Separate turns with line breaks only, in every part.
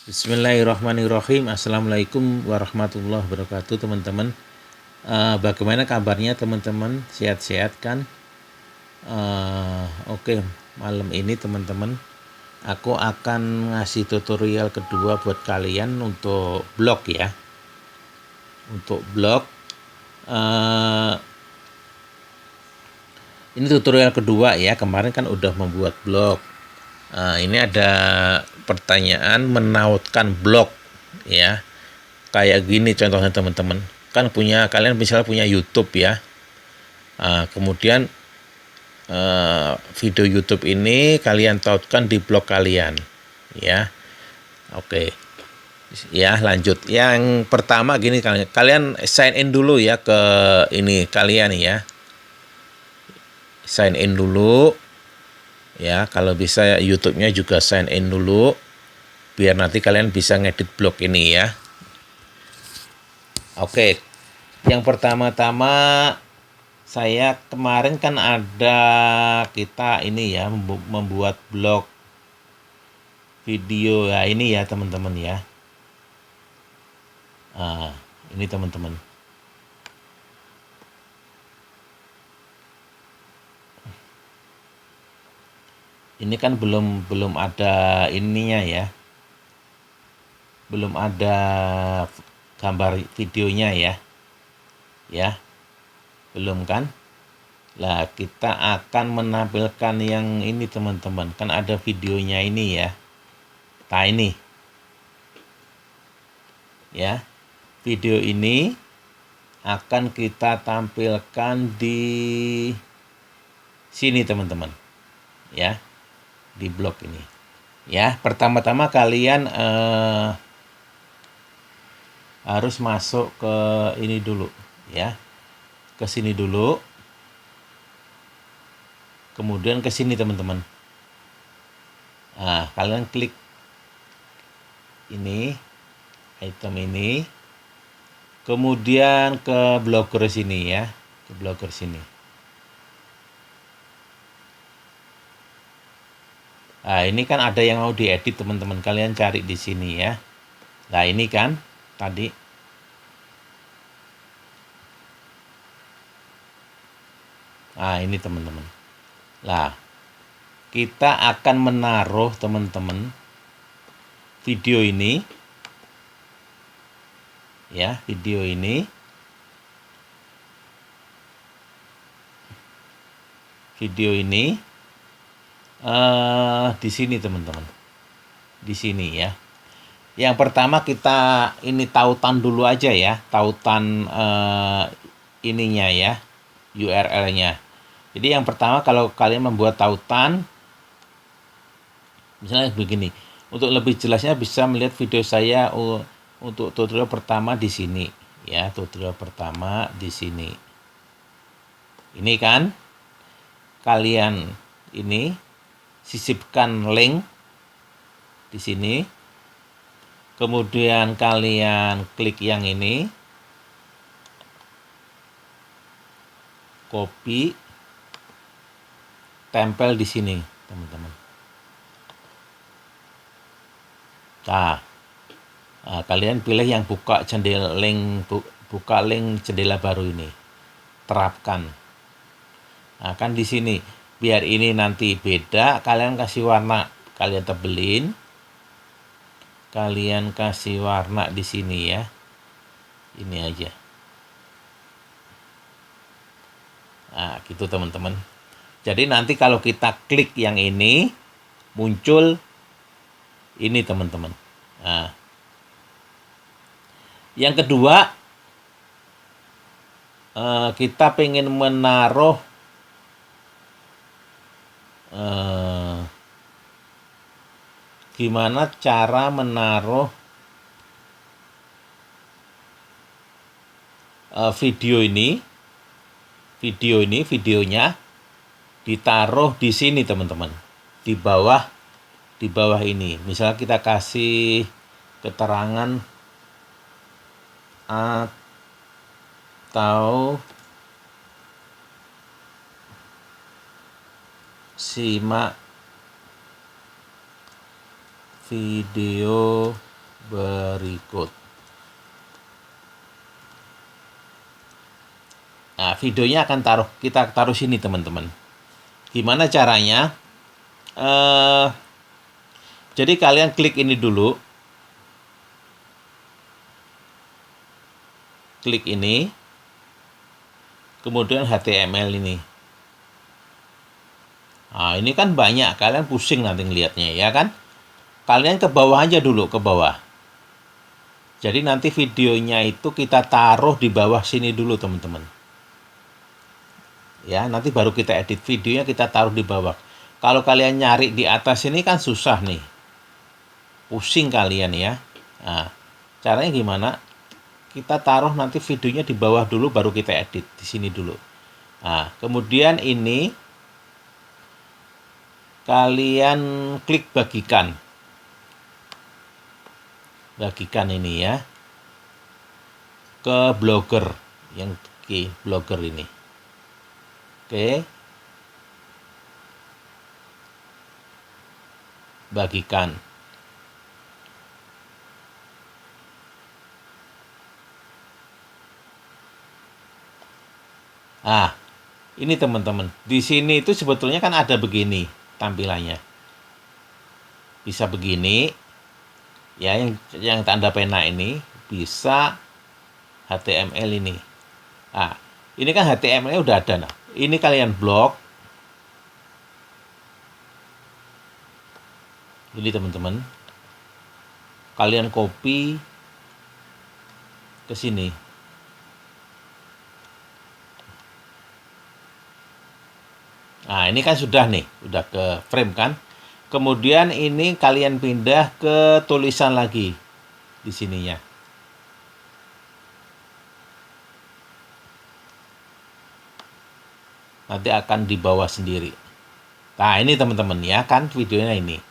Bismillahirrahmanirrahim. Assalamualaikum warahmatullahi wabarakatuh, teman-teman. Bagaimana kabarnya, teman-teman? Sehat-sehat kan? Oke, malam ini teman-teman, aku akan ngasih tutorial kedua buat kalian untuk blog ya. Untuk blog, eh, ini tutorial kedua ya. Kemarin kan udah membuat blog. Ini ada pertanyaan menautkan blog ya. Kayak gini contohnya, teman-teman. Kan kalian misalnya punya YouTube ya. Kemudian video YouTube ini kalian tautkan di blog kalian ya. Oke. Ya, lanjut. Yang pertama gini, kalian sign in dulu ya ke ini kalian ya. Sign in dulu. Ya, kalau bisa YouTube-nya juga sign in dulu biar nanti kalian bisa ngedit blog ini ya. Oke. Yang pertama-tama, saya kemarin kan ada kita ini ya membuat blog video ya, ini ya teman-teman ya. Ini teman-teman. Ini kan belum ada ininya ya. Belum ada gambar videonya ya. Ya. Belum kan? Lah, kita akan menampilkan yang ini teman-teman. Kan ada videonya ini ya. Nah, ini. Ya. Video ini akan kita tampilkan di sini teman-teman. Ya. Di blog ini. Ya, pertama-tama kalian harus masuk ke ini dulu ya. Ke sini dulu. Kemudian ke sini teman-teman. Kalian klik ini, item ini. Kemudian ke blogger sini ya, ke blogger sini. Ini kan ada yang mau diedit teman-teman, kalian cari di sini ya. Nah, ini kan tadi. Ini teman-teman. Nah, kita akan menaruh teman-teman video ini ya, video ini di sini teman-teman, di sini ya. Yang pertama kita ini tautan dulu aja ya, tautan ininya ya, URL-nya. Jadi yang pertama, kalau kalian membuat tautan, misalnya begini, untuk lebih jelasnya bisa melihat video saya untuk tutorial pertama di sini ya, tutorial pertama di sini. Ini kan kalian ini sisipkan link di sini. Kemudian kalian klik yang ini, copy, tempel di sini, teman-teman. Kalian pilih yang buka link jendela baru ini, terapkan. Kan di sini, biar ini nanti beda, kalian kasih warna, kalian tebelin, kalian kasih warna di sini ya, ini aja. Gitu teman-teman. Jadi nanti kalau kita klik yang ini, muncul ini teman-teman. Yang kedua, kita pengen menaruh gimana cara menaruh videonya ditaruh di sini teman-teman, di bawah ini. Misalnya kita kasih keterangan atau simak video berikut. Nah, videonya akan kita taruh sini teman-teman. Gimana caranya? Jadi kalian klik ini dulu. Klik ini. Kemudian HTML ini. Nah, ini kan banyak. Kalian pusing nanti ngelihatnya, ya kan? Kalian ke bawah aja dulu, ke bawah. Jadi nanti videonya itu kita taruh di bawah sini dulu, teman-teman. Ya, nanti baru kita edit videonya, kita taruh di bawah. Kalau kalian nyari di atas ini kan susah nih. Pusing kalian ya. Nah, caranya gimana? Kita taruh nanti videonya di bawah dulu, baru kita edit di sini dulu. Nah, kemudian ini kalian klik bagikan. Bagikan ini ya. Ke blogger, yang ke blogger ini. Oke. Bagikan. Ah, ini teman-teman. Di sini itu sebetulnya kan ada begini tampilannya. Bisa begini. Ya, yang tanda pena ini bisa HTML ini. Ah, ini kan HTML-nya udah ada. Nah, ini kalian blok. Ini teman-teman. Kalian copy ke sini. Nah, ini kan sudah nih, udah ke frame kan. Kemudian ini kalian pindah ke tulisan lagi di sininya. Nanti akan di bawah sendiri. Nah, ini teman-teman ya kan videonya ini.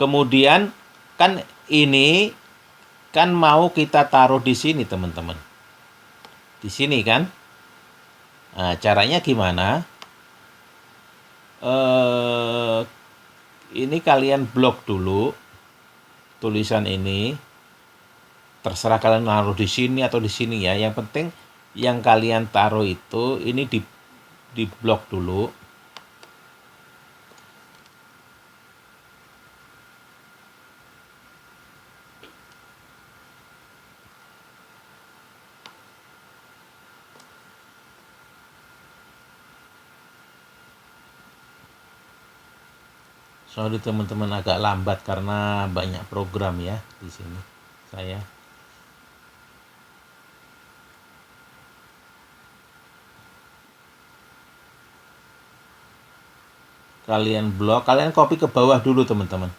Kemudian kan ini kan mau kita taruh di sini teman-teman. Di sini kan. Nah, caranya gimana? Ini kalian blok dulu tulisan ini. Terserah kalian naruh di sini atau di sini ya. Yang penting yang kalian taruh itu ini di blok dulu. Sorry teman-teman agak lambat karena banyak program ya di sini saya. Kalian blok, kalian copy ke bawah dulu teman-teman.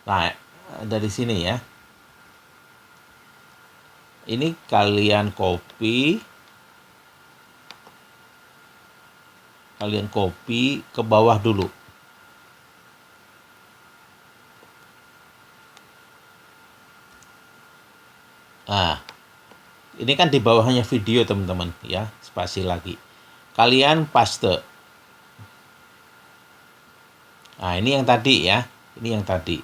Nah, dari sini ya. Ini kalian copy. Kalian copy ke bawah dulu. Nah, ini kan di bawahnya video teman-teman ya, spasi lagi. Kalian paste. Nah, ini yang tadi ya. Ini yang tadi.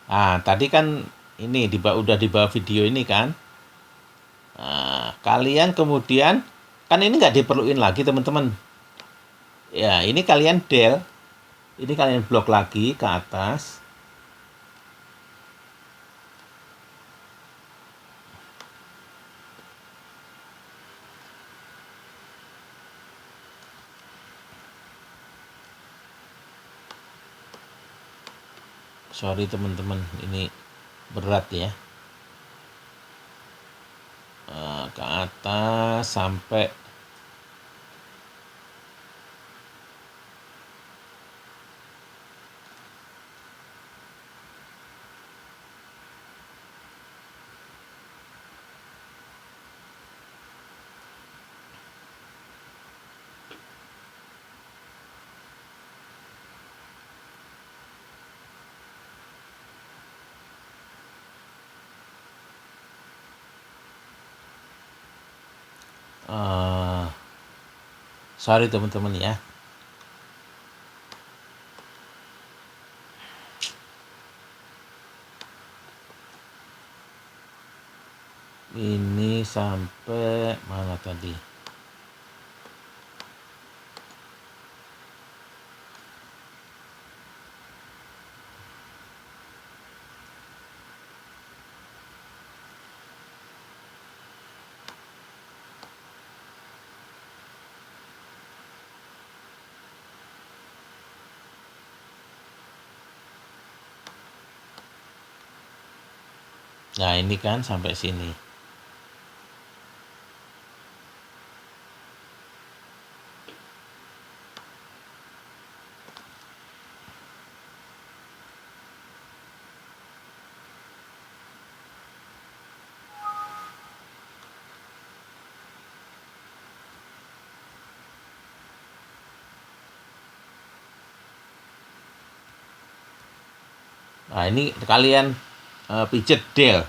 Nah, tadi kan ini udah di bawah video ini kan. Nah, kalian kemudian kan ini nggak diperluin lagi teman-teman. Ya, ini kalian del. Ini kalian blok lagi ke atas. Sorry teman-teman, ini berat ya. Ke atas sampai Sorry teman-teman ya. Ini sampai mana tadi? Nah, ini kan sampai sini. Nah, ini kalian pijet del.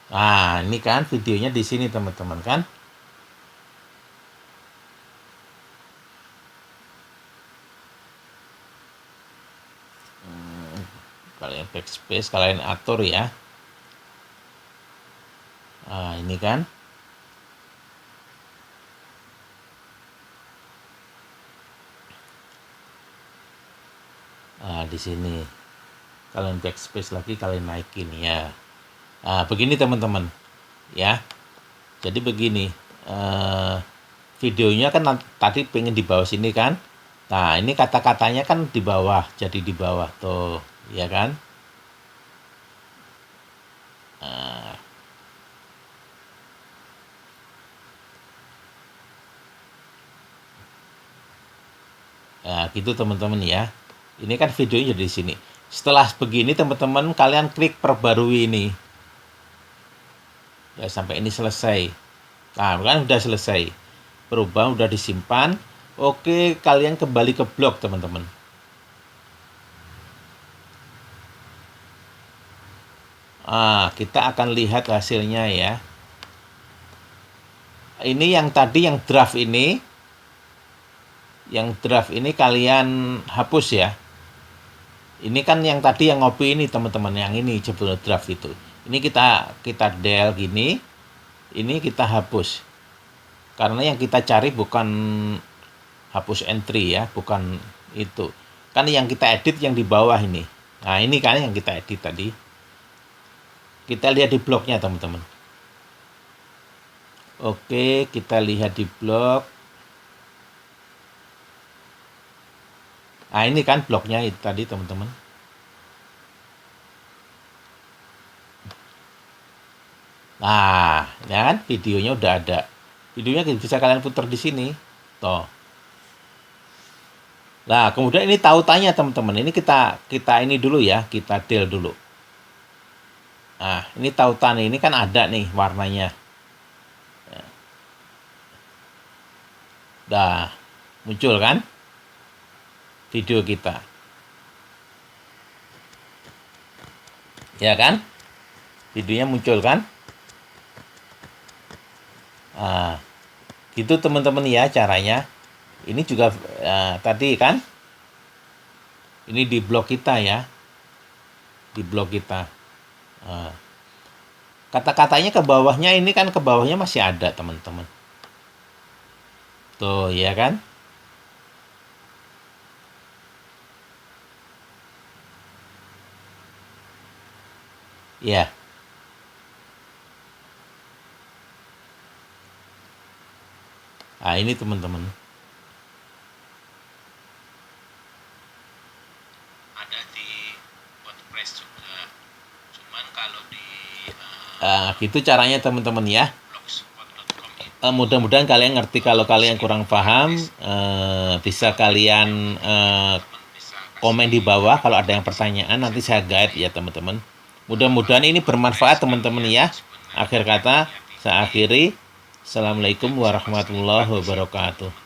Nah, ini kan videonya di sini teman-teman kan. Kalian backspace, kalian atur ya. Nah, ini kan. Nah, di sini kalian backspace lagi, kalian naikin ya. Nah, begini teman-teman ya. Jadi begini, videonya kan tadi pengen di bawah sini kan. Nah, ini kata-katanya kan di bawah, jadi di bawah tuh, ya kan? Nah, gitu teman-teman ya. Ini kan videonya di sini. Setelah begini teman-teman, kalian klik perbarui ini. Ya, sampai ini selesai. Nah, kan udah selesai. Perubahan udah disimpan. Oke, kalian kembali ke blog teman-teman. Kita akan lihat hasilnya ya. Ini yang tadi yang draft ini. Yang draft ini kalian hapus ya. Ini kan yang tadi yang ngopi ini teman-teman, yang ini sebelum draft itu. Ini kita del gini. Ini kita hapus. Karena yang kita cari bukan hapus entry ya, bukan itu. Kan yang kita edit yang di bawah ini. Nah, ini kan yang kita edit tadi. Kita lihat di blognya teman-teman. Oke, kita lihat di blog. Nah, ini kan blognya itu tadi teman-teman. Nah, ya kan videonya udah ada. Videonya bisa kalian putar di sini. Toh. Nah, kemudian ini tautannya teman-teman. Ini kita ini dulu ya, kita del dulu. Nah, ini tautan ini kan ada nih warnanya. Dah muncul kan video kita. Ya kan? Videonya muncul kan? Nah, gitu teman-teman ya caranya. Ini juga tadi kan. Ini di blog kita ya. Di blog kita. Kata-katanya ke bawahnya ini kan, ke bawahnya masih ada teman-teman. Tuh ya kan. Ya. Nah, ini teman-teman. Ada di WordPress juga. Cuman kalau di gitu caranya teman-teman ya. Mudah-mudahan kalian ngerti. Kalau kalian kurang paham, bisa kalian komen di bawah kalau ada yang pertanyaan, nanti saya guide ya teman-teman. Mudah-mudahan ini bermanfaat teman-teman ya. Akhir kata, saya akhiri. Assalamualaikum warahmatullahi wabarakatuh.